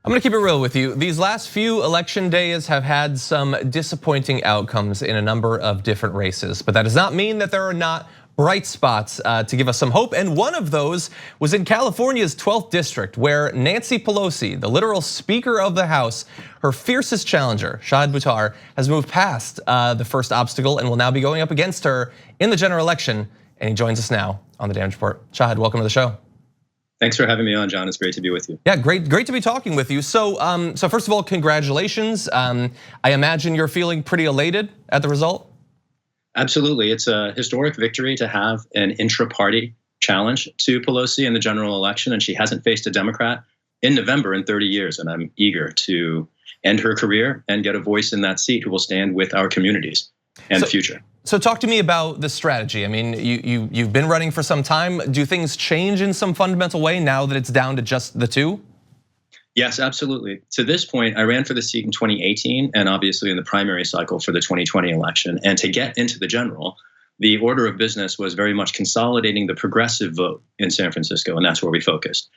I'm gonna keep it real with you. These last few election days have had some disappointing outcomes in a number of different races, but that does not mean that there are not bright spots to give us some hope. And one of those was in California's 12th district, where Nancy Pelosi, the literal Speaker of the House, her fiercest challenger, Shahid Buttar, has moved past the first obstacle and will now be going up against her in the general election. And he joins us now on the Damage Report. Shahid, welcome to the show. Thanks for having me on, John. It's great to be with you. Yeah, great to be talking with you. So first of all, congratulations. I imagine you're feeling pretty elated at the result. Absolutely, it's a historic victory to have an intra-party challenge to Pelosi in the general election, and she hasn't faced a Democrat in November in 30 years, and I'm eager to end her career and get a voice in that seat who will stand with our communities and the future. So talk to me about the strategy. I mean, you've been running for some time. Do things change in some fundamental way now that it's down to just the two? Yes, absolutely. To this point, I ran for the seat in 2018 and obviously in the primary cycle for the 2020 election. And to get into the general, the order of business was very much consolidating the progressive vote in San Francisco, and that's where we focused.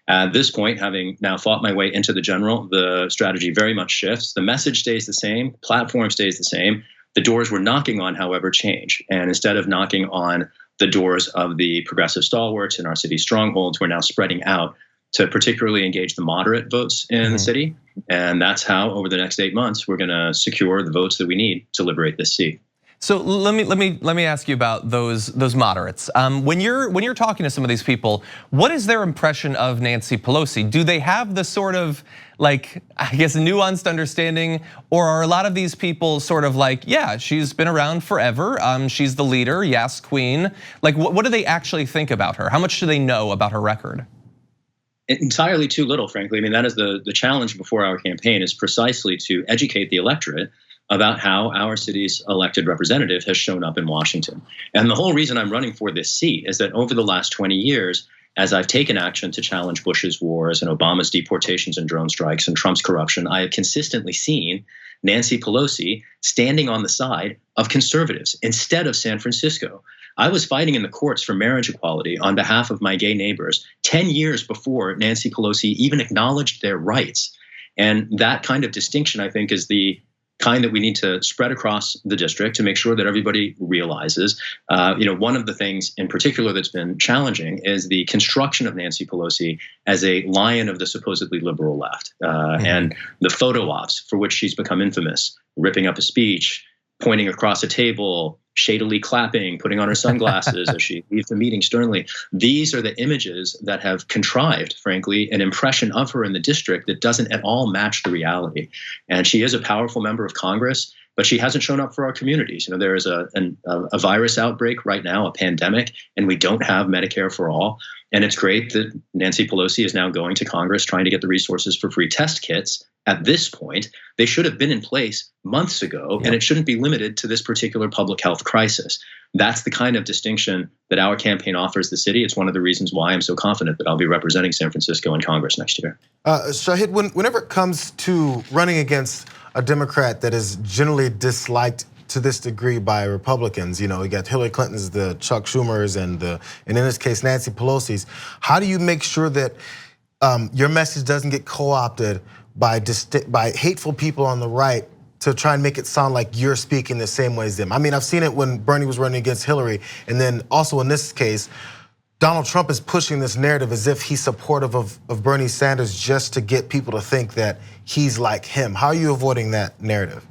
At this point, having now fought my way into the general, the strategy very much shifts. The message stays the same, platform stays the same. The doors we're knocking on, however, change. And instead of knocking on the doors of the progressive stalwarts in our city's strongholds, we're now spreading out to particularly engage the moderate votes in the city. And that's how, over the next 8 months, we're gonna secure the votes that we need to liberate this seat. So let me ask you about those moderates. When you're talking to some of these people, what is their impression of Nancy Pelosi? Do they have the sort of, like, I guess, nuanced understanding, or are a lot of these people sort of like, yeah, she's been around forever, she's the leader, yes, queen. Like, what do they actually think about her? How much do they know about her record? Entirely too little, frankly. I mean, that is the challenge before our campaign, is precisely to educate the electorate about how our city's elected representative has shown up in Washington. And the whole reason I'm running for this seat is that over the last 20 years, as I've taken action to challenge Bush's wars and Obama's deportations and drone strikes and Trump's corruption, I have consistently seen Nancy Pelosi standing on the side of conservatives instead of San Francisco. I was fighting in the courts for marriage equality on behalf of my gay neighbors 10 years before Nancy Pelosi even acknowledged their rights. And that kind of distinction, I think, is the kind that we need to spread across the district to make sure that everybody realizes. One of the things in particular that's been challenging is the construction of Nancy Pelosi as a lion of the supposedly liberal left, and the photo ops for which she's become infamous, ripping up a speech, pointing across a table, shadily clapping, putting on her sunglasses as she leaves the meeting sternly. These are the images that have contrived, frankly, an impression of her in the district that doesn't at all match the reality. And she is a powerful member of Congress, but she hasn't shown up for our communities. There is a virus outbreak right now, a pandemic, and we don't have Medicare for all. And it's great that Nancy Pelosi is now going to Congress trying to get the resources for free test kits. At this point, they should have been in place months ago, and it shouldn't be limited to this particular public health crisis. That's the kind of distinction that our campaign offers the city. It's one of the reasons why I'm so confident that I'll be representing San Francisco in Congress next year. Shahid, whenever it comes to running against a Democrat that is generally disliked to this degree by Republicans, you got Hillary Clinton's, the Chuck Schumer's, and in this case Nancy Pelosi's, how do you make sure that your message doesn't get co-opted by hateful people on the right to try and make it sound like you're speaking the same way as them? I mean, I've seen it when Bernie was running against Hillary, and then also in this case, Donald Trump is pushing this narrative as if he's supportive of Bernie Sanders just to get people to think that he's like him. How are you avoiding that narrative?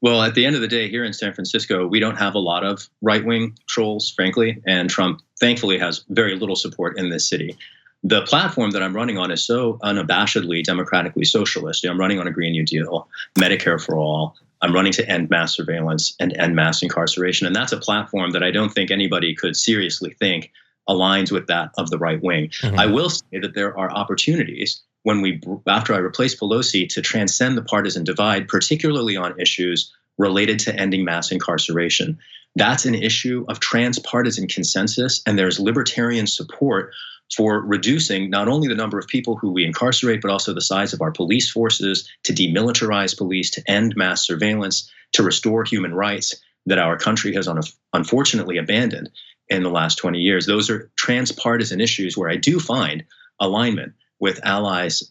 Well, at the end of the day, here in San Francisco, we don't have a lot of right-wing trolls, frankly, and Trump thankfully has very little support in this city. The platform that I'm running on is so unabashedly democratically socialist. I'm running on a Green New Deal, Medicare for all. I'm running to end mass surveillance and end mass incarceration. And that's a platform that I don't think anybody could seriously think aligns with that of the right wing. I will say that there are opportunities after I replace Pelosi, to transcend the partisan divide, particularly on issues related to ending mass incarceration. That's an issue of transpartisan consensus, and there's libertarian support for reducing not only the number of people who we incarcerate, but also the size of our police forces, to demilitarize police, to end mass surveillance, to restore human rights that our country has unfortunately abandoned in the last 20 years. Those are transpartisan issues where I do find alignment. with allies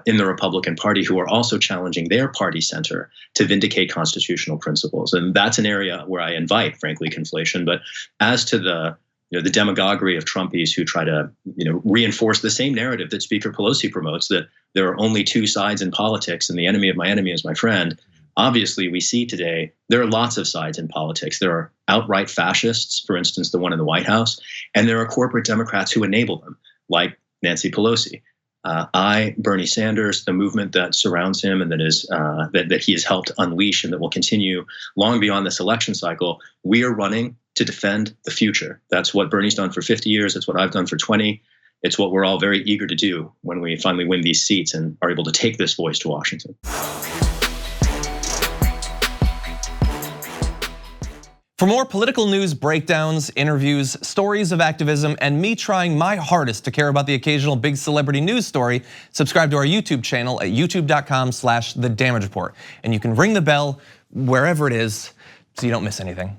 in the Republican Party who are also challenging their party center to vindicate constitutional principles. And that's an area where I invite, frankly, conflation. But as to the the demagoguery of Trumpies who try to reinforce the same narrative that Speaker Pelosi promotes, that there are only two sides in politics and the enemy of my enemy is my friend. Obviously, we see today there are lots of sides in politics. There are outright fascists, for instance, the one in the White House, and there are corporate Democrats who enable them, like Nancy Pelosi. Bernie Sanders, the movement that surrounds him and that he has helped unleash and that will continue long beyond this election cycle, we are running to defend the future. That's what Bernie's done for 50 years. It's what I've done for 20. It's what we're all very eager to do when we finally win these seats and are able to take this voice to Washington. For more political news, breakdowns, interviews, stories of activism, and me trying my hardest to care about the occasional big celebrity news story, subscribe to our YouTube channel at youtube.com/The Damage Report. And you can ring the bell wherever it is so you don't miss anything.